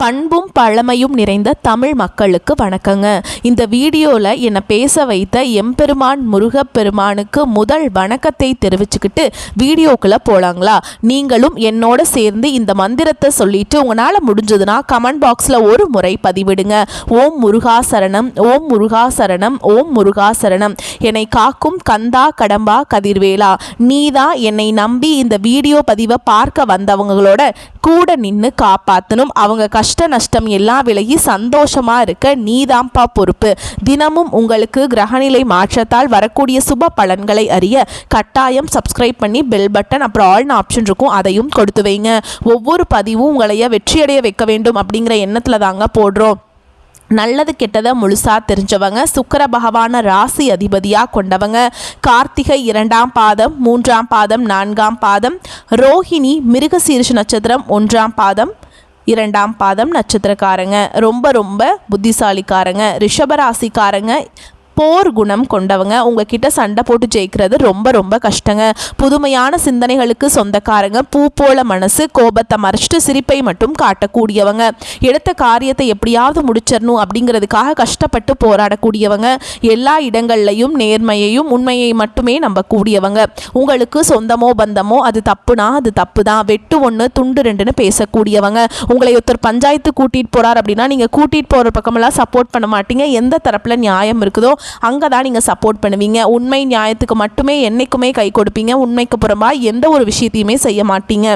பண்பும் பழமையும் நிறைந்த தமிழ் மக்களுக்கு வணக்கங்க. இந்த வீடியோவில் என்னை பேச வைத்த எம்பெருமான் முருகப்பெருமானுக்கு முதல் வணக்கத்தை தெரிவிச்சுக்கிட்டு வீடியோக்குள்ளே போகலாங்களா? நீங்களும் என்னோட சேர்ந்து இந்த மந்திரத்தை சொல்லிட்டு உங்களால் முடிஞ்சதுன்னா கமெண்ட் பாக்ஸில் ஒரு முறை பதிவிடுங்க. ஓம் முருகா சரணம், ஓம் முருகா சரணம், ஓம் முருகா சரணம். என்னை காக்கும் கந்தா கடம்பா கதிர்வேலா, நீதான் என்னை நம்பி இந்த வீடியோ பதிவை பார்க்க வந்தவங்களோட கூட நின்று காப்பாற்றணும். அவங்க கஷ்ட நஷ்டம் எல்லாம் விலகி சந்தோஷமா இருக்க நீதாம்பா பொறுப்பு. தினமும் உங்களுக்கு கிரகநிலை மாற்றத்தால் வரக்கூடிய சுப பலன்களை அறிய கட்டாயம் சப்ஸ்கிரைப் பண்ணி பெல் பட்டன் அப்புறம் ஆல்னு ஆப்ஷன் இருக்கும், அதையும் கொடுத்து வைங்க. ஒவ்வொரு பதிவும் உங்களைய வெற்றியடைய வைக்க வேண்டும் அப்படிங்கிற எண்ணத்தில் தாங்க போடுறோம். நல்லது கெட்டதை முழுசாக தெரிஞ்சவங்க, சுக்கிர பகவான ராசி அதிபதியாக கொண்டவங்க, கார்த்திகை 2ஆம் பாதம் 3ஆம் பாதம் 4ஆம் பாதம், ரோஹிணி மிருகசீரிஷ நட்சத்திரம் 1ஆம் பாதம் 2ஆம் பாதம் நட்சத்திரக்காரங்க, ரொம்ப ரொம்ப புத்திசாலிக்காரங்க, ரிஷபராசிக்காரங்க, போர் குணம் கொண்டவங்க. உங்ககிட்ட சண்டை போட்டு ஜெயிக்கிறது ரொம்ப ரொம்ப கஷ்டங்க. புதுமையான சிந்தனைகளுக்கு சொந்தக்காரங்க, பூ போல மனசு, கோபத்தை மறைச்சிட்டு சிரிப்பை மட்டும் காட்டக்கூடியவங்க, எடுத்த காரியத்தை எப்படியாவது முடிச்சிடணும் அப்படிங்கிறதுக்காக கஷ்டப்பட்டு போராடக்கூடியவங்க, எல்லா இடங்கள்லையும் நேர்மையையும் உண்மையை மட்டுமே நம்பக்கூடியவங்க. உங்களுக்கு சொந்தமோ பந்தமோ அது தப்புனா அது தப்பு தான், வெட்டு ஒன்று துண்டு ரெண்டுன்னு பேசக்கூடியவங்க. உங்களை ஒருத்தர் பஞ்சாயத்து கூட்டிகிட்டு போகிறார் அப்படின்னா நீங்கள் கூட்டிகிட்டு போகிற பக்கமெல்லாம் சப்போர்ட் பண்ண மாட்டீங்க. எந்த தரப்பில் நியாயம் இருக்குதோ அங்கே தான் நீங்கள் சப்போர்ட் பண்ணுவீங்க. உண்மை நியாயத்துக்கு மட்டுமே என்றைக்குமே கை கொடுப்பீங்க. உண்மைக்கு புறம்பாக எந்த ஒரு விஷயத்தையுமே செய்ய மாட்டீங்க.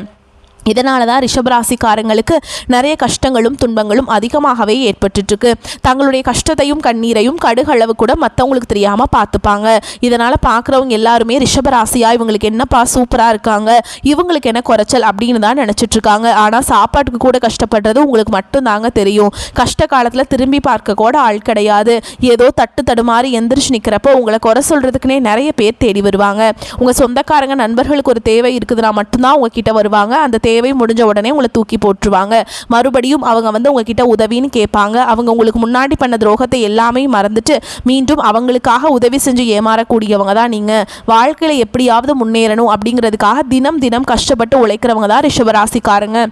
இதனால தான் ரிஷபராசிக்காரங்களுக்கு நிறைய கஷ்டங்களும் துன்பங்களும் அதிகமாகவே ஏற்பட்டுருக்கு. தங்களுடைய கஷ்டத்தையும் கண்ணீரையும் கடுகளவு கூட மற்றவங்களுக்கு தெரியாமல் பார்த்துப்பாங்க. இதனால் பார்க்குறவங்க எல்லாருமே ரிஷபராசியா இவங்களுக்கு என்னப்பா சூப்பராக இருக்காங்க, இவங்களுக்கு என்ன குறைச்சல் அப்படின்னு தான் நினச்சிட்ருக்காங்க. ஆனால் சாப்பாட்டுக்கு கூட கஷ்டப்படுறது உங்களுக்கு மட்டும்தாங்க தெரியும். கஷ்ட காலத்தில் திரும்பி பார்க்க கூட ஆள் கிடையாது. ஏதோ தட்டு தடுமாறி எந்திரிச்சு நிற்கிறப்போ உங்களை குறை சொல்கிறதுக்குனே நிறைய பேர் தேடி வருவாங்க. உங்கள் சொந்தக்காரங்க நண்பர்களுக்கு ஒரு தேவை இருக்குதுன்னா மட்டும்தான் உங்ககிட்ட வருவாங்க. அந்த தேவை முடிஞ்ச உடனே உங்களை தூக்கி போட்டுருவாங்க. மறுபடியும் அவங்க உங்ககிட்ட உதவின்னு கேட்பாங்க. அவங்க உங்களுக்கு முன்னாடி பண்ண துரோகத்தை எல்லாமே மறந்துட்டு மீண்டும் அவங்களுக்காக உதவி செஞ்சு ஏமாறக்கூடியவங்க தான் நீங்கள். வாழ்க்கையில் எப்படியாவது முன்னேறணும் அப்படிங்கிறதுக்காக தினம் தினம் கஷ்டப்பட்டு உழைக்கிறவங்க தான் ரிஷபராசிக்காரங்க.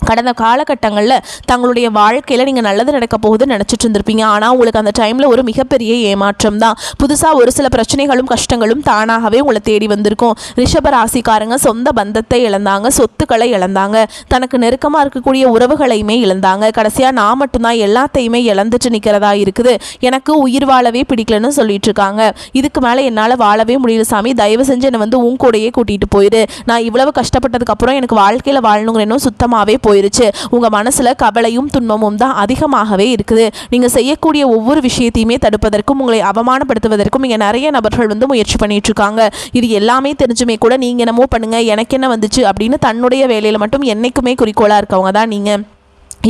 கடந்த காலகட்டங்களில் தங்களுடைய வாழ்க்கையில் நீங்கள் நல்லது நடக்க போகுதுன்னு நினச்சிட்டு இருந்திருப்பீங்க. ஆனால் உங்களுக்கு அந்த டைமில் ஒரு மிகப்பெரிய ஏமாற்றம் தான். புதுசாக ஒரு சில பிரச்சனைகளும் கஷ்டங்களும் தானாகவே உங்களை தேடி வந்திருக்கும். ரிஷபராசிக்காரங்க சொந்த பந்தத்தை இழந்தாங்க, சொத்துக்களை இழந்தாங்க, தனக்கு நெருக்கமாக இருக்கக்கூடிய உறவுகளையுமே இழந்தாங்க. கடைசியாக நான் மட்டும்தான் எல்லாத்தையுமே இழந்துட்டு நிற்கிறதா இருக்குது, எனக்கு உயிர் வாழவே பிடிக்கலன்னு சொல்லிட்டு இருக்காங்க. இதுக்கு மேலே என்னால் வாழவே முடியல சாமி, தயவு செஞ்சு என்னை உன் கூடையே கூட்டிகிட்டு போயிடு. நான் இவ்வளவு கஷ்டப்பட்டதுக்கப்புறம் எனக்கு வாழ்க்கையில் வாழணுங்கிற எண்ணம் சுத்தமாகவே போயிருச்சு. உங்க மனசுல கவலையும் துன்பமும் தான் அதிகமாகவே இருக்குது. நீங்க செய்யக்கூடிய ஒவ்வொரு விஷயத்தையுமே தடுப்பதற்கும் உங்களை அவமானப்படுத்துவதற்கும் இங்க நிறைய நபர்கள் முயற்சி பண்ணிட்டு இருக்காங்க. இது எல்லாமே தெரிஞ்சுமே கூட நீங்க என்னமோ பண்ணுங்க, எனக்கு என்ன வந்துச்சு அப்படின்னு தன்னுடைய வேலையில மட்டும் என்னைக்குமே குறிக்கோளா இருக்கவங்க தான் நீங்க.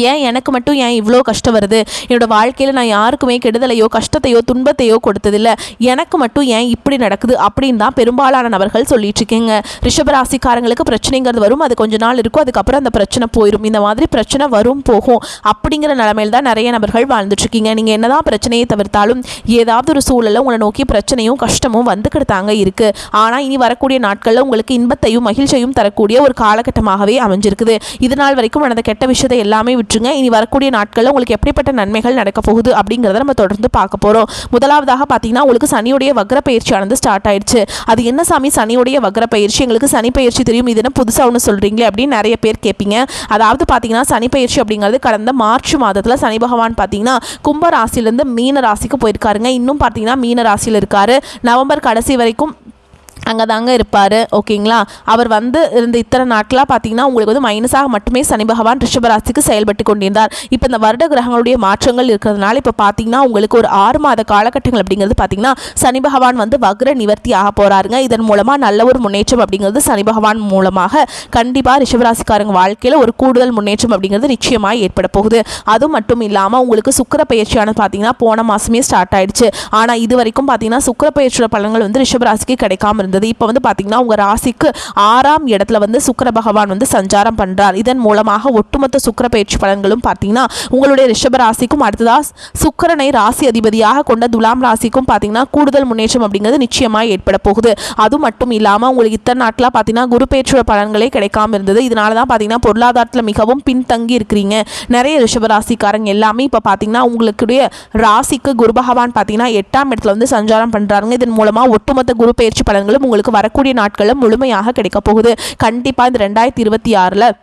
ஏன் எனக்கு மட்டும் ஏன் இவ்வளோ கஷ்டம் வருது, என்னோடய வாழ்க்கையில் நான் யாருக்குமே கெடுதலையோ கஷ்டத்தையோ துன்பத்தையோ கொடுத்ததில்லை, எனக்கு மட்டும் ஏன் இப்படி நடக்குது அப்படின்னு தான் பெரும்பாலான நபர்கள் சொல்லிட்டு இருக்கீங்க. ரிஷபராசிக்காரங்களுக்கு பிரச்சனைங்கிறது வரும், அது கொஞ்ச நாள் இருக்கும், அதுக்கப்புறம் அந்த பிரச்சனை போயிடும். இந்த மாதிரி பிரச்சனை வரும் போகும் அப்படிங்கிற நிலைமையில் தான் நிறைய நபர்கள் வாழ்ந்துட்டுருக்கீங்க. நீங்கள் என்ன தான் பிரச்சனையை தவிர்த்தாலும் ஏதாவது ஒரு சூழலில் உங்களை நோக்கி பிரச்சனையும் கஷ்டமும் வந்துக்கிட்டு தாங்க இருக்குது. ஆனால் இனி வரக்கூடிய நாட்களில் உங்களுக்கு இன்பத்தையும் மகிழ்ச்சியையும் தரக்கூடிய ஒரு காலகட்டமாகவே அமைஞ்சிருக்குது. இது நாள் வரைக்கும் நடந்த கெட்ட விஷயத்தை எல்லாமே விட்டுருங்க. இனி வரக்கூடிய நாட்களில் உங்களுக்கு எப்படிப்பட்ட நன்மைகள் நடக்க போகுது அப்படிங்கிறத நம்ம தொடர்ந்து பார்க்க போகிறோம். முதலாவதாக பார்த்தீங்கன்னா உங்களுக்கு சனியுடைய வக்ர பயிற்சியானது ஸ்டார்ட் ஆயிடுச்சு. அது என்ன சாமி சனியுடைய வக்ர பயிற்சி, எங்களுக்கு சனி பயிற்சி தெரியும், இது என்ன புதுசாக ஒன்று சொல்கிறீங்களே அப்படின்னு நிறைய பேர் கேட்பீங்க. அதாவது பார்த்தீங்கன்னா சனி பயிற்சி அப்படிங்கிறது கடந்த மார்ச் மாதத்தில் சனி பகவான் பார்த்தீங்கன்னா கும்ப ராசியிலேருந்து மீன ராசிக்கு போயிருக்காருங்க. இன்னும் பார்த்தீங்கன்னா மீன ராசியில் இருக்காரு. நவம்பர் கடைசி வரைக்கும் அங்கே தாங்க இருப்பார். ஓகேங்களா? அவர் இருந்த இத்தனை நாட்களாக பார்த்தீங்கன்னா உங்களுக்கு மைனஸாக மட்டுமே சனி பகவான் ரிஷபராசிக்கு செயல்பட்டு கொண்டிருந்தார். இப்போ இந்த வருட கிரகங்களுடைய மாற்றங்கள் இருக்கிறதுனால இப்போ பார்த்தீங்கன்னா உங்களுக்கு ஒரு 6 மாத காலகட்டங்கள் அப்படிங்கிறது பார்த்தீங்கன்னா சனி பகவான் வக்ர நிவர்த்தி ஆக போகிறாருங்க. இதன் மூலமாக நல்ல ஒரு முன்னேற்றம் அப்படிங்கிறது சனி பகவான் மூலமாக கண்டிப்பாக ரிஷபராசிக்காரங்க வாழ்க்கையில் ஒரு கூடுதல் முன்னேற்றம் அப்படிங்கிறது நிச்சயமாக ஏற்பட போகுது. அது மட்டும் இல்லாமல் உங்களுக்கு சுக்கிர பயிற்சியானது பார்த்தீங்கன்னா போன மாதமே ஸ்டார்ட் ஆயிடுச்சு. ஆனால் இது வரைக்கும் பார்த்தீங்கன்னா சுக்கிர பயிற்சியோட பலன்கள் ரிஷபராசிக்கு கிடைக்காம இருந்தது. இருந்தது. இப்போ வந்து பார்த்தீங்கன்னா உங்கள் ராசிக்கு 6ஆம் இடத்துல வந்து சுக்கிர பகவான் வந்து சஞ்சாரம் பண்ணுறார். இதன் மூலமாக ஒட்டுமொத்த சுக்கிர பயிற்சி பலன்களும் பார்த்தீங்கன்னா உங்களுடைய ரிஷப ராசிக்கும் அடுத்ததாக சுக்கிரனை ராசி அதிபதியாக கொண்ட துலாம் ராசிக்கும் பார்த்தீங்கன்னா கூடுதல் முன்னேற்றம் அப்படிங்கிறது நிச்சயமாக ஏற்பட போகுது. அது மட்டும் இல்லாமல் உங்களுக்கு இத்தனை நாட்களாக பார்த்தீங்கன்னா குரு பயிற்சியோட பலன்களே கிடைக்காம இருந்தது. இதனால தான் பார்த்தீங்கன்னா பொருளாதாரத்தில் மிகவும் பின்தங்கி இருக்கிறீங்க. நிறைய ரிஷப ராசிக்காரங்க எல்லாமே இப்போ பார்த்தீங்கன்னா உங்களுடைய ராசிக்கு குரு பகவான் பார்த்தீங்கன்னா 8ஆம் இடத்துல வந்து சஞ்சாரம் பண்ணுறாங்க. இதன் மூலமாக ஒட்டுமொத்த குரு பயிற்சி பலன்களும் உங்களுக்கு வரக்கூடிய நாட்களில் முழுமையாக கிடைக்க போகுது. கண்டிப்பாக இந்த 2026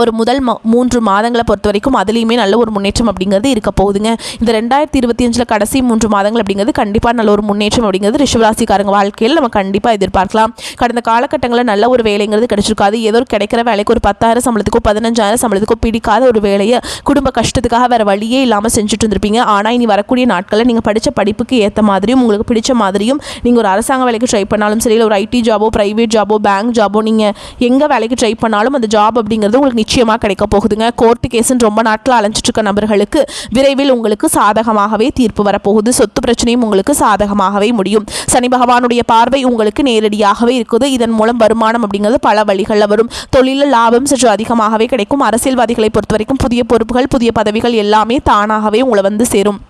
ஒரு முதல் 3 மாதங்களை பொறுத்த வரைக்கும் அதுலேயுமே நல்ல ஒரு முன்னேற்றம் அப்படிங்கிறது இருக்க போகுதுங்க. இந்த 2025 கடைசி 3 மாதங்கள் அப்படிங்கிறது கண்டிப்பாக நல்ல ஒரு முன்னேற்றம் அப்படிங்கிறது ரிஷபராசிக்காரங்க வாழ்க்கையில் நம்ம கண்டிப்பாக எதிர்பார்க்கலாம். கடந்த காலகட்டங்களில் நல்ல ஒரு வேலைங்கிறது கிடைச்சிருக்காது. ஏதோ கிடைக்கிற வேலைக்கு ஒரு 10,000 சம்பளத்துக்கோ 15,000 சம்பளத்துக்கோ பிடிக்காத ஒரு வேலையை குடும்ப கஷ்டத்துக்காக வேறு வழியே இல்லாமல் செஞ்சுட்டு இருந்திருப்பீங்க. ஆனால் இனி வரக்கூடிய நாட்களில் நீங்கள் படித்த படிப்புக்கு ஏற்ற மாதிரியும் உங்களுக்கு பிடிச்ச மாதிரியும் நீங்கள் ஒரு அரசாங்க வேலைக்கு ட்ரை பண்ணாலும் சரி, இல்லை ஒரு ஐடி ஜாபோ, ப்ரைவேட் ஜாபோ, பேங்க் ஜாபோ, நீங்கள் எங்கே வேலைக்கு ட்ரை பண்ணாலும் அந்த ஜாப் அப்படிங்கிறது உங்களுக்கு நிச்சயமாக கிடைக்க போகுதுங்க. கோர்ட்டு கேஸுன்னு ரொம்ப நாட்கள் அலைஞ்சிட்டு இருக்க நபர்களுக்கு விரைவில் உங்களுக்கு சாதகமாகவே தீர்ப்பு வரப்போகுது. சொத்து பிரச்சனையும் உங்களுக்கு சாதகமாகவே முடியும். சனி பகவானுடைய பார்வை உங்களுக்கு நேரடியாகவே இருக்குது. இதன் மூலம் வருமானம் அப்படிங்கிறது பல வழிகளில் வரும். தொழிலில் லாபம் சற்று அதிகமாகவே கிடைக்கும். அரசியல்வாதிகளை பொறுத்த வரைக்கும் புதிய பொறுப்புகள், புதிய பதவிகள் எல்லாமே தானாகவே உங்களை வந்து சேரும்.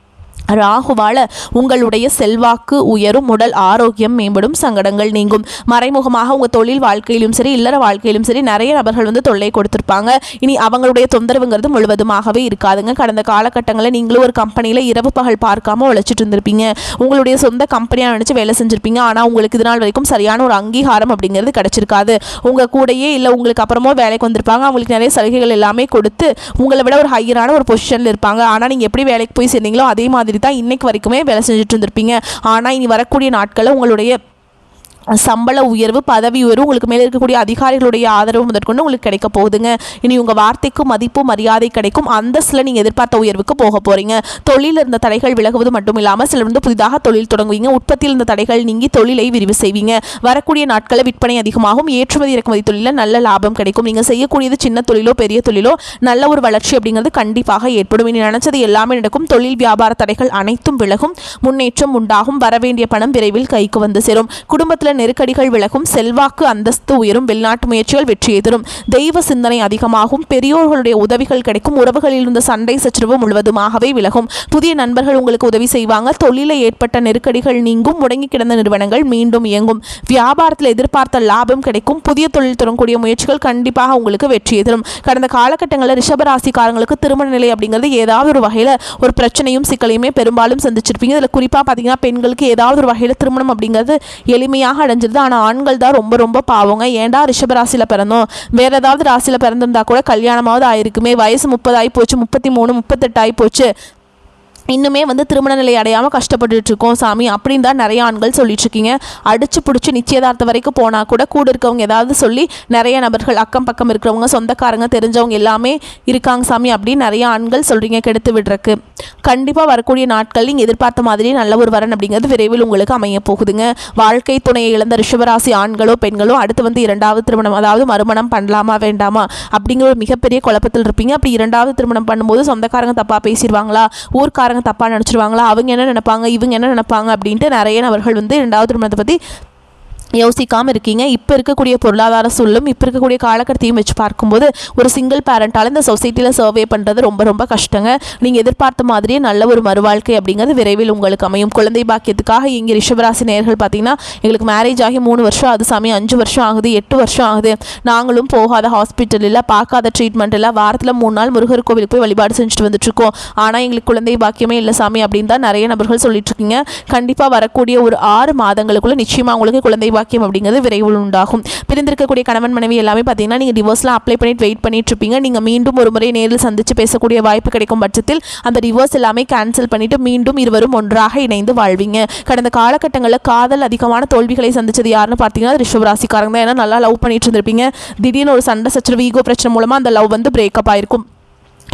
ராகுவால உங்களுடைய செல்வாக்கு உயரும், உடல் ஆரோக்கியம் மேம்படும், சங்கடங்கள் நீங்கும். மறைமுகமாக உங்கள் தொழில் வாழ்க்கையிலும் சரி, இல்லற வாழ்க்கையிலும் சரி நிறைய நபர்கள் வந்து தொல்லை கொடுத்துருப்பாங்க. இனி அவங்களுடைய தொந்தரவுங்கிறது முழுவதுமாகவே இருக்காதுங்க. கடந்த காலகட்டங்களில் நீங்களும் ஒரு கம்பெனியில் இரவு பகல் பார்க்காம உழைச்சிட்டு இருந்திருப்பீங்க. உங்களுடைய சொந்த கம்பெனியாக நினச்சி வேலை செஞ்சுருப்பீங்க. ஆனால் உங்களுக்கு இது நாள் வரைக்கும் சரியான ஒரு அங்கீகாரம் அப்படிங்கிறது கிடைச்சிருக்காது. உங்கள் கூடையே இல்லை உங்களுக்கு அப்புறமா வேலைக்கு வந்திருப்பாங்க. அவங்களுக்கு நிறைய சலுகைகள் எல்லாமே கொடுத்து உங்களை விட ஒரு ஹையரான ஒரு பொசிஷனில் இருப்பாங்க. ஆனால் நீங்கள் எப்படி வேலைக்கு போய் சேர்ந்தீங்களோ அதே மாதிரி தான் இன்னைக்கு வரைக்குமே வேலை செஞ்சுட்டு இருந்திருப்பீங்க. ஆனால் இனி வரக்கூடிய நாட்களில் உங்களுடைய சம்பள உயர்வு, பதவி உயர்வு, உங்களுக்கு மேலே இருக்கக்கூடிய அதிகாரிகளுடைய ஆதரவு முதற்கொண்டு உங்களுக்கு கிடைக்க போகுதுங்க. இனி உங்கள் வார்த்தைக்கு மதிப்பு மரியாதை கிடைக்கும். அந்தஸ்தில் நீங்கள் எதிர்பார்த்த உயர்வுக்கு போக போகிறீங்க. தொழிலில் இருந்த தடைகள் விலகுவது மட்டும் இல்லாமல் சிலர் வந்து புதிதாக தொழில் தொடங்குவீங்க. உற்பத்தியில் இருந்த தடைகள் நீங்கி தொழிலை விரிவு செய்வீங்க. வரக்கூடிய நாட்களில் விற்பனை அதிகமாகும். ஏற்றுமதி இறக்குமதி தொழிலில் நல்ல லாபம் கிடைக்கும். நீங்கள் செய்யக்கூடியது சின்ன தொழிலோ பெரிய தொழிலோ நல்ல ஒரு வளர்ச்சி அப்படிங்கிறது கண்டிப்பாக ஏற்படும். இனி நினைச்சது எல்லாமே நடக்கும். தொழில் வியாபார தடைகள் அனைத்தும் விலகும். முன்னேற்றம் உண்டாகும். வரவேண்டிய பணம் விரைவில் கைக்கு வந்து சேரும். குடும்பத்தில் நெருக்கடிகள் விலகும். செல்வாக்கு அந்தஸ்து உயரும். வெளிநாட்டு முயற்சிகள் வெற்றியை தரும். தெய்வ சிந்தனை அதிகமாகும். பெரியோர்களுடைய உதவிகள் கிடைக்கும். உறவுகளில் இருந்த சண்டை சச்சரவு முழுவதுமாகவே விலகும். புதிய நண்பர்கள் உங்களுக்கு உதவி செய்வாங்க. தொழிலில் ஏற்பட்ட நெருக்கடிகள் நீங்கும். முடங்கி கிடந்த நிறுவனங்கள் மீண்டும் இயங்கும். வியாபாரத்தில் எதிர்பார்த்த லாபம் கிடைக்கும். புதிய தொழில் தொடங்கக்கூடிய முயற்சிகள் கண்டிப்பாக உங்களுக்கு வெற்றியை தரும். கடந்த காலகட்டங்களில் ரிஷபராசிக்காரங்களுக்கு திருமண நிலை அப்படிங்கிறது ஏதாவது ஒரு வகையில் ஒரு பிரச்சனையும் சிக்கலையுமே பெரும்பாலும் சந்திச்சிருப்பீங்க. இதில் குறிப்பாக பார்த்தீங்கன்னா பெண்களுக்கு ஏதாவது ஒரு வகையில் திருமணம் அப்படிங்கிறது எளிமையாக அடைஞ்சிருது. ஆனால் ஆண்கள் தான் ரொம்ப ரொம்ப பாவங்க. ஏன்டா ரிஷபராசியில் பிறந்தோம், வேற ஏதாவது ராசியில் பிறந்திருந்தா கூட கல்யாணமாவது ஆயிருக்குமே, வயசு 30 ஆகி போச்சு, 33 38 ஆகி போச்சு, இன்னுமே வந்து திருமண நிலை அடையாமல் கஷ்டப்பட்டுட்டு இருக்கோம் சாமி அப்படின்னு தான் நிறைய ஆண்கள் சொல்லிட்டு இருக்கீங்க. அடிச்சு பிடிச்சி நிச்சயதார்த்தம் வரைக்கும் போனால் கூட கூட இருக்கவங்க ஏதாவது சொல்லி நிறைய நபர்கள் அக்கம் பக்கம் இருக்கிறவங்க சொந்தக்காரங்க தெரிஞ்சவங்க எல்லாமே இருக்காங்க சாமி அப்படின்னு நிறைய ஆண்கள் சொல்கிறீங்க கெடுத்து விடுறக்கு. கண்டிப்பாக வரக்கூடிய நாட்கள் நீங்கள் எதிர்பார்த்த மாதிரி நல்ல ஒரு வரன் அப்படிங்கிறது விரைவில் உங்களுக்கு அமைய போகுதுங்க. வாழ்க்கை துணையை இழந்த ரிஷபராசி ஆண்களோ பெண்களோ அடுத்து வந்து 2வது திருமணம் அதாவது மறுமணம் பண்ணலாமா வேண்டாமா அப்படிங்கிற ஒரு மிகப்பெரிய குழப்பத்தில் இருப்பீங்க. அப்படி 2வது திருமணம் பண்ணும்போது சொந்தக்காரங்க தப்பாக பேசிடுவாங்களா, ஊர்க்காரங்க தப்பா நினைச்சிருவாங்களா, அவங்க என்ன நினைப்பாங்க, இவங்க என்ன நினைப்பாங்க அப்படின்ட்டு நிறைய நபர்கள் வந்து 2வது திருமணத்தை பற்றி யோசிக்காமல் இருக்கீங்க. இப்போ இருக்கக்கூடிய பொருளாதார சூழலும் இப்போ இருக்கக்கூடிய காலகட்டத்தையும் வச்சு பார்க்கும்போது ஒரு சிங்கிள் பேரண்டால் இந்த சொசைட்டியில் சர்வே பண்ணுறது ரொம்ப ரொம்ப கஷ்டங்க. நீங்கள் எதிர்பார்த்த மாதிரியே நல்ல ஒரு மறுவாழ்க்கை அப்படிங்கிறது விரைவில் உங்களுக்கு அமையும். குழந்தை பாக்கியத்துக்காக இங்கே ரிஷபராசி நேயர்கள் பார்த்தீங்கன்னா எங்களுக்கு மேரேஜ் ஆகி 3 வருஷம் ஆகுது சாமி, 5 வருஷம் ஆகுது, 8 வருஷம் ஆகுது, நாங்களும் போகாத ஹாஸ்பிட்டல் இல்லை, பார்க்காத ட்ரீட்மெண்ட் இல்லை, வாரத்தில் 3 நாள் முருகர் கோவிலுக்கு போய் வழிபாடு செஞ்சுட்டு வந்துட்டுருக்கோம், ஆனால் எங்களுக்கு குழந்தை பாக்கியமே இல்லை சாமி அப்படின்னு தான் நிறைய நபர்கள் சொல்லிட்டு இருக்கீங்க. கண்டிப்பாக வரக்கூடிய ஒரு 6 மாதங்களுக்குள்ள நிச்சயமாக உங்களுக்கு குழந்தை அப்படிங்கிறது விரைவில் உண்டாகும். பிரிந்திருக்கக்கூடிய கணவன் மனைவி எல்லாமே பார்த்தீங்கன்னா நீங்கள் டிவோர்ஸ்லாம் அப்ளை பண்ணிட்டு வெயிட் பண்ணிட்டு இருப்பீங்க. நீங்கள் மீண்டும் ஒரு முறை நேரில் சந்தித்து பேசக்கூடிய வாய்ப்பு கிடைக்கும் பட்சத்தில் அந்த டிவோர்ஸ் எல்லாமே கேன்சல் பண்ணிட்டு மீண்டும் இருவரும் ஒன்றாக இணைந்து வாழ்வீங்க. கடந்த காலகட்டங்களில் காதல் அதிகமான தோல்விகளை சந்திச்சது யாருன்னு பார்த்தீங்கன்னா ரிஷபராசிக்காரங்க தான். ஏன்னா நல்லா லவ் பண்ணிட்டு இருந்திருப்பீங்க. திடீர்னு ஒரு சண்டை சச்சரவு ஈகோ பிரச்சனை மூலமாக அந்த லவ் வந்து பிரேக்கப் ஆயிருக்கும்.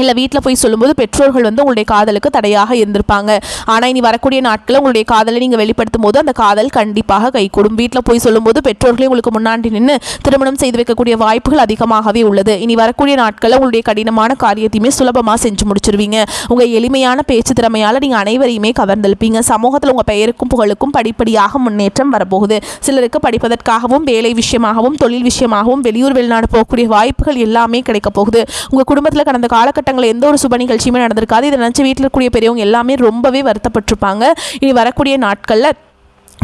இல்லை வீட்டில் போய் சொல்லும்போது பெற்றோர்கள் வந்து உங்களுடைய காதலுக்கு தடையாக இருந்திருப்பாங்க. ஆனால் இனி வரக்கூடிய நாட்களில் உங்களுடைய காதலை நீங்கள் வெளிப்படுத்தும் போது அந்த காதல் கண்டிப்பாக கைகூடும். வீட்டில் போய் சொல்லும்போது பெற்றோர்களே உங்களுக்கு முன்னாடி நின்று திருமணம் செய்து வைக்கக்கூடிய வாய்ப்புகள் அதிகமாகவே உள்ளது. இனி வரக்கூடிய நாட்களில் உங்களுடைய கடினமான காரியத்தையுமே சுலபமாக செஞ்சு முடிச்சிருவீங்க. உங்கள் எளிமையான பேச்சு திறமையால் நீங்கள் அனைவரையுமே கவர்ந்தெழுப்பீங்க. சமூகத்தில் உங்கள் பெயருக்கும் புகழுக்கும் படிப்படியாக முன்னேற்றம் வரப்போகுது. சிலருக்கு படிப்பதற்காகவும் வேலை விஷயமாகவும் தொழில் விஷயமாகவும் வெளியூர் வெளிநாடு போகக்கூடிய வாய்ப்புகள் எல்லாமே கிடைக்க போகுது. உங்கள் குடும்பத்தில் கடந்த காலகட்டங்களில் எந்த ஒரு சுப நிகழ்ச்சியுமே நடந்திருக்காது. இதை நினச்சி வீட்டில் இருக்கக்கூடிய பெரியவங்க எல்லாமே ரொம்பவே வருத்தப்பட்டிருப்பாங்க. இனி வரக்கூடிய நாட்களில்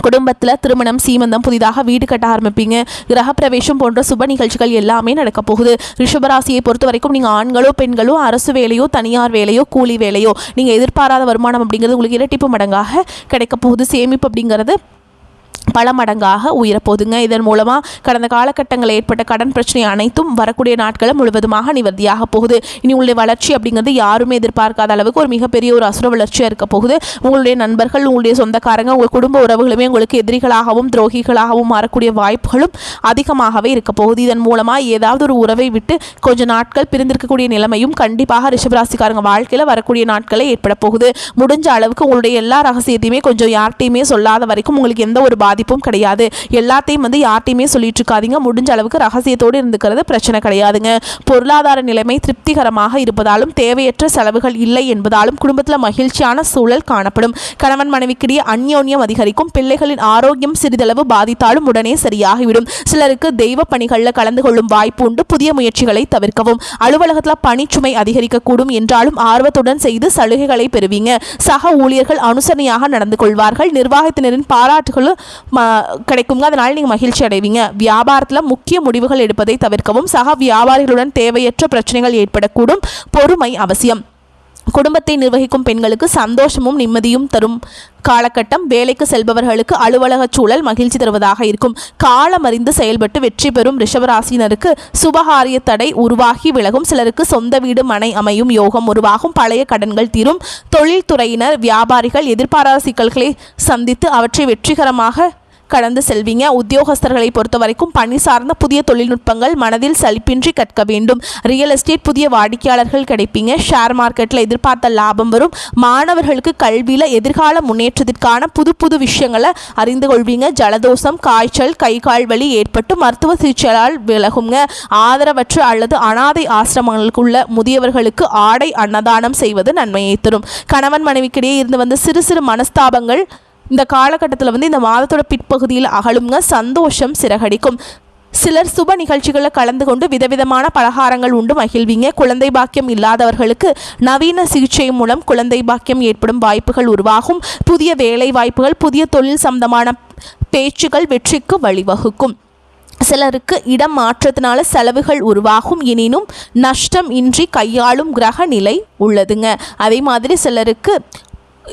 குடும்பத்தில் திருமணம், சீமந்தம், புதிதாக வீடு கட்ட ஆரம்பிப்பீங்க. கிரகப்பிரவேசம் போன்ற சுப நிகழ்ச்சிகள் எல்லாமே நடக்க போகுது. ரிஷபராசியை பொறுத்த வரைக்கும் நீங்கள் ஆண்களோ பெண்களோ அரசு வேலையோ தனியார் வேலையோ கூலி வேலையோ நீங்கள் எதிர்பாராத வருமானம் அப்படிங்கிறது உங்களுக்கு இரட்டிப்பு மடங்காக கிடைக்க போகுது. சேமிப்பு அப்படிங்கிறது பல மடங்காக உயரப்போகுதுங்க. இதன் மூலமாக கடந்த காலகட்டங்களில் ஏற்பட்ட கடன் பிரச்சனை அனைத்தும் வரக்கூடிய நாட்களில் முழுவதுமாக நிவர்த்தியாக போகுது. இனி உங்களுடைய வளர்ச்சி அப்படிங்கிறது யாருமே எதிர்பார்க்காத அளவுக்கு ஒரு மிகப்பெரிய ஒரு அசுர வளர்ச்சியாக இருக்க போகுது. உங்களுடைய நண்பர்கள், உங்களுடைய சொந்தக்காரங்க, உங்கள் குடும்ப உறவுகளுமே உங்களுக்கு எதிரிகளாகவும் துரோகிகளாகவும் மாறக்கூடிய வாய்ப்புகளும் அதிகமாகவே இருக்க போகுது. இதன் மூலமாக ஏதாவது ஒரு உறவை விட்டு கொஞ்சம் நாட்கள் பிரிந்திருக்கக்கூடிய நிலைமையும் கண்டிப்பாக ரிஷபராசிக்காரங்க வாழ்க்கையில் வரக்கூடிய நாட்களில் ஏற்பட போகுது. முடிஞ்ச அளவுக்கு உங்களுடைய எல்லா ரகசியத்தையுமே கொஞ்சம் யார்கிட்டையுமே சொல்லாத வரைக்கும் உங்களுக்கு எந்த ஒரு பாதிப்பும் கிடையாது. எல்லாத்தையும் வந்து யார்ட்டையுமே சொல்லிட்டு இருக்காதீங்க. முடிஞ்ச அளவுக்கு ரகசியத்தோடு இருந்துக்கிறது பிரச்சனை கிடையாதுங்க. பொருளாதார நிலைமை திருப்திகரமாக இருப்பதாலும் தேவையற்ற செலவுகள் இல்லை என்பதாலும் குடும்பத்தில் மகிழ்ச்சியான சூழல் காணப்படும். கணவன் மனைவிக்கிடையே அந்யோன்யம் அதிகரிக்கும். பிள்ளைகளின் ஆரோக்கியம் சிறிதளவு பாதித்தாலும் உடனே சரியாகிவிடும். சிலருக்கு தெய்வ பணிகளில் கலந்து கொள்ளும் வாய்ப்பு உண்டு. புதிய முயற்சிகளை தவிர்க்கவும். அலுவலகத்தில் பணிச்சுமை அதிகரிக்கக்கூடும் என்றாலும் ஆர்வத்துடன் செய்து சலுகைகளை பெறுவீங்க. சக ஊழியர்கள் அனுசரணையாக நடந்து கொள்வார்கள். நிர்வாகத்தினரின் பாராட்டுகளும் கிடைக்குங்க. அதனால் நீங்கள் மகிழ்ச்சி அடைவீங்க. வியாபாரத்தில் முக்கிய முடிவுகள் எடுப்பதை தவிர்க்கவும். சக வியாபாரிகளுடன் தேவையற்ற பிரச்சனைகள் ஏற்படக்கூடும். பொறுமை அவசியம். குடும்பத்தை நிர்வகிக்கும் பெண்களுக்கு சந்தோஷமும் நிம்மதியும் தரும் காலகட்டம். வேலைக்கு செல்பவர்களுக்கு அலுவலக சூழல் மகிழ்ச்சி தருவதாக இருக்கும். காலமறிந்து செயல்பட்டு வெற்றி பெறும் ரிஷபராசினருக்கு சுபகாரிய தடை உருவாகி விலகும். சிலருக்கு சொந்த வீடு மனை அமையும் யோகம் உருவாகும். பழைய கடன்கள் தீரும். தொழில்துறையினர், வியாபாரிகள் எதிர்பாராத சிக்கல்களை சந்தித்து அவற்றை வெற்றிகரமாக கடந்து செல்வீங்க. உத்தியோகஸ்தர்களை பொறுத்த வரைக்கும் பணி சார்ந்த புதிய தொழில்நுட்பங்கள் மனதில் சலிப்பின்றி கற்க வேண்டும். ரியல் எஸ்டேட் புதிய வாடிக்கையாளர்கள் கிடைப்பீங்க. ஷேர் மார்க்கெட்டில் எதிர்பார்த்த லாபம் வரும். மாணவர்களுக்கு கல்வியில் எதிர்கால முன்னேற்றத்திற்கான புது புது விஷயங்களை அறிந்து கொள்வீங்க. ஜலதோஷம், காய்ச்சல், கை கால் வலி ஏற்பட்டு மருத்துவ சிகிச்சையால் விலகுங்க. ஆதரவற்ற அல்லது அனாதை ஆசிரமங்களுக்குள்ள முதியவர்களுக்கு ஆடை அன்னதானம் செய்வது நன்மையை தரும். கணவன் மனைவிக்கிடையே இருந்து வந்த சிறு சிறு மனஸ்தாபங்கள் இந்த காலகட்டத்தில் வந்து இந்த மாதத்தோட பிற்பகுதியில் அகலுங்க. சந்தோஷம் சிறகடிக்கும். சிலர் சுப நிகழ்ச்சிகளில் கலந்து கொண்டு விதவிதமான பலகாரங்கள் உண்டு மகிழ்வீங்க. குழந்தை பாக்கியம் இல்லாதவர்களுக்கு நவீன சிகிச்சை மூலம் குழந்தை பாக்கியம் ஏற்படும் வாய்ப்புகள் உருவாகும். புதிய வேலை வாய்ப்புகள், புதிய தொழில் சம்பந்தமான பேச்சுகள் வெற்றிக்கு வழிவகுக்கும். சிலருக்கு இடம் மாற்றத்தினால செலவுகள் உருவாகும். எனினும் நஷ்டம் இன்றி கையாளும் கிரக நிலை உள்ளதுங்க. அதே மாதிரி சிலருக்கு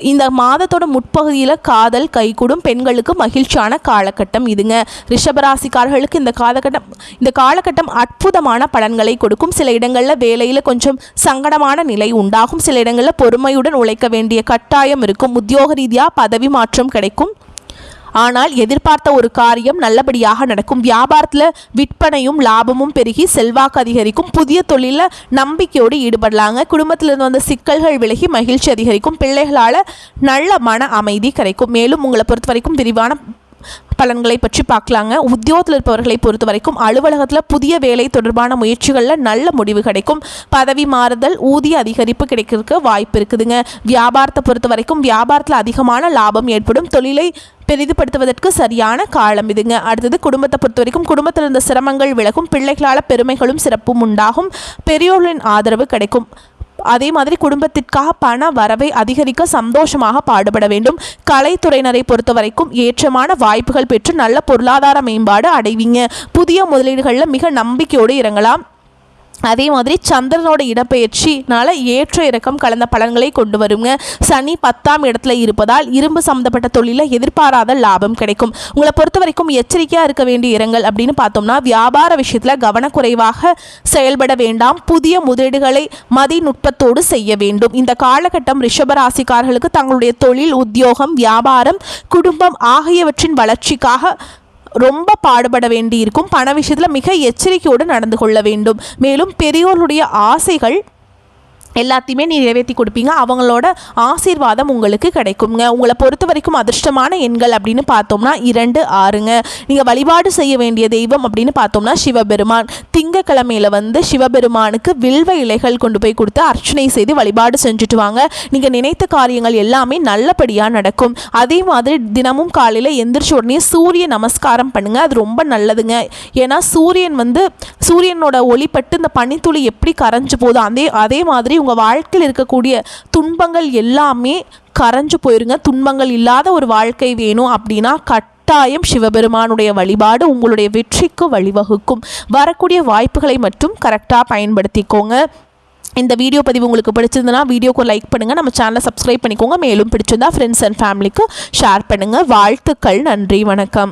இந்த மாதத்தோட முற்பகுதியில் காதல் கைகூடும். பெண்களுக்கு மகிழ்ச்சியான காலகட்டம் இதுங்க. ரிஷபராசிக்காரர்களுக்கு இந்த காலகட்டம் அற்புதமான பலன்களை கொடுக்கும். சில இடங்களில் வேலையில் கொஞ்சம் சங்கடமான நிலை உண்டாகும். சில இடங்களில் பொறுமையுடன் உழைக்க வேண்டிய கட்டாயம் இருக்கும். உத்தியோக ரீதியாக பதவி மாற்றம் கிடைக்கும். ஆனால் எதிர்பார்த்த ஒரு காரியம் நல்லபடியாக நடக்கும். வியாபாரத்தில் விற்பனையும் லாபமும் பெருகி செல்வாக்கு அதிகரிக்கும். புதிய தொழிலில் நம்பிக்கையோடு ஈடுபடலாங்க. குடும்பத்திலிருந்து வந்த சிக்கல்கள் விலகி மகிழ்ச்சி அதிகரிக்கும். பிள்ளைகளால் நல்ல மன அமைதி கிடைக்கும். மேலும் உங்களை பொறுத்த வரைக்கும் விரிவான பலன்களை பற்றி பார்க்கலாங்க. உத்தியோகத்தில் இருப்பவர்களை பொறுத்த வரைக்கும் அலுவலகத்தில் புதிய வேலை தொடர்பான முயற்சிகளில் நல்ல முடிவு கிடைக்கும். பதவி மாறுதல், ஊதிய அதிகரிப்பு கிடைக்கிறதுக்கு வாய்ப்பு இருக்குதுங்க. வியாபாரத்தை பொறுத்த வரைக்கும் வியாபாரத்தில் அதிகமான லாபம் ஏற்படும். தொழிலை பெரிதுபடுத்துவதற்கு சரியான காலம் இதுங்க. அடுத்தது குடும்பத்தை பொறுத்த வரைக்கும் குடும்பத்தில் இருந்த சிரமங்கள் விலகும். பிள்ளைகளால் பெருமைகளும் சிறப்பும் உண்டாகும். பெரியோர்களின் ஆதரவு கிடைக்கும். அதே மாதிரி குடும்பத்திற்காக பண வரவை அதிகரிக்க சந்தோஷமாக பாடுபட வேண்டும். கலைத்துறையினரை பொறுத்த வரைக்கும் ஏற்றமான வாய்ப்புகள் பெற்று நல்ல பொருளாதார மேம்பாடு அடைவீங்க. புதிய முதலீடுகளில் மிக நம்பிக்கையோடு இறங்கலாம். அதே மாதிரி சந்திரனோட இடப்பெயர்ச்சினால ஏற்ற இறக்கம் கலந்த பலன்களை கொண்டு வருங்க. சனி 10ஆம் இடத்துல இருப்பதால் இரும்பு சம்பந்தப்பட்ட தொழிலில் எதிர்பாராத லாபம் கிடைக்கும். உங்களை பொறுத்த வரைக்கும் எச்சரிக்கையாக இருக்க வேண்டிய இடங்கள் அப்படின்னு பார்த்தோம்னா வியாபார விஷயத்தில் கவனக்குறைவாக செயல்பட வேண்டாம். புதிய முதலீடுகளை மதிநுட்பத்தோடு செய்ய வேண்டும். இந்த காலகட்டம் ரிஷபராசிக்காரர்களுக்கு தங்களுடைய தொழில், உத்தியோகம், வியாபாரம், குடும்பம் ஆகியவற்றின் வளர்ச்சிக்காக ரொம்ப பாடுபட வேண்டியிருக்கும். பண விஷயத்தில் மிக எச்சரிக்கையோடு நடந்து கொள்ள வேண்டும். மேலும் பெரியோருடைய ஆசைகள் எல்லாத்தையுமே நிறைவேற்றி கொடுப்பீங்க. அவங்களோட ஆசீர்வாதம் உங்களுக்கு கிடைக்குங்க. உங்களை பொறுத்த வரைக்கும் அதிர்ஷ்டமான எண்கள் அப்படின்னு பார்த்தோம்னா 2, 6ங்க. நீங்கள் வழிபாடு செய்ய வேண்டிய தெய்வம் அப்படின்னு பார்த்தோம்னா சிவபெருமான். திங்கக்கிழமையில் வந்து சிவபெருமானுக்கு வில்வ இலைகள் கொண்டு போய் கொடுத்து அர்ச்சனை செய்து வழிபாடு செஞ்சுட்டு வாங்க. நீங்கள் நினைத்த காரியங்கள் எல்லாமே நல்லபடியாக நடக்கும். அதே மாதிரி தினமும் காலையில் எந்திரிச்ச உடனே சூரிய நமஸ்காரம் பண்ணுங்கள். அது ரொம்ப நல்லதுங்க. ஏன்னா சூரியனோட ஒளிப்பட்டு இந்த பனித்துளி எப்படி கரைஞ்சு போதும் அதே மாதிரி உங்கள் வாழ்க்கையில் இருக்கக்கூடிய துன்பங்கள் எல்லாமே கரைஞ்சு போயிருங்க. துன்பங்கள் இல்லாத ஒரு வாழ்க்கை வேணும் அப்படின்னா கட்டாயம் சிவபெருமானுடைய வழிபாடு உங்களுடைய வெற்றிக்கு வழிவகுக்கும். வரக்கூடிய வாய்ப்புகளை மட்டும் கரெக்டாக பயன்படுத்திக்கோங்க. இந்த வீடியோ பதிவு உங்களுக்கு பிடிச்சிருந்தனா வீடியோக்கு லைக் பண்ணுங்கள், நம்ம சேனலை சப்ஸ்கிரைப் பண்ணிக்கோங்க. மேலும் பிடிச்சிருந்தா ஃப்ரெண்ட்ஸ் அண்ட் ஃபேமிலிக்கு ஷேர் பண்ணுங்கள். வாழ்த்துக்கள். நன்றி, வணக்கம்.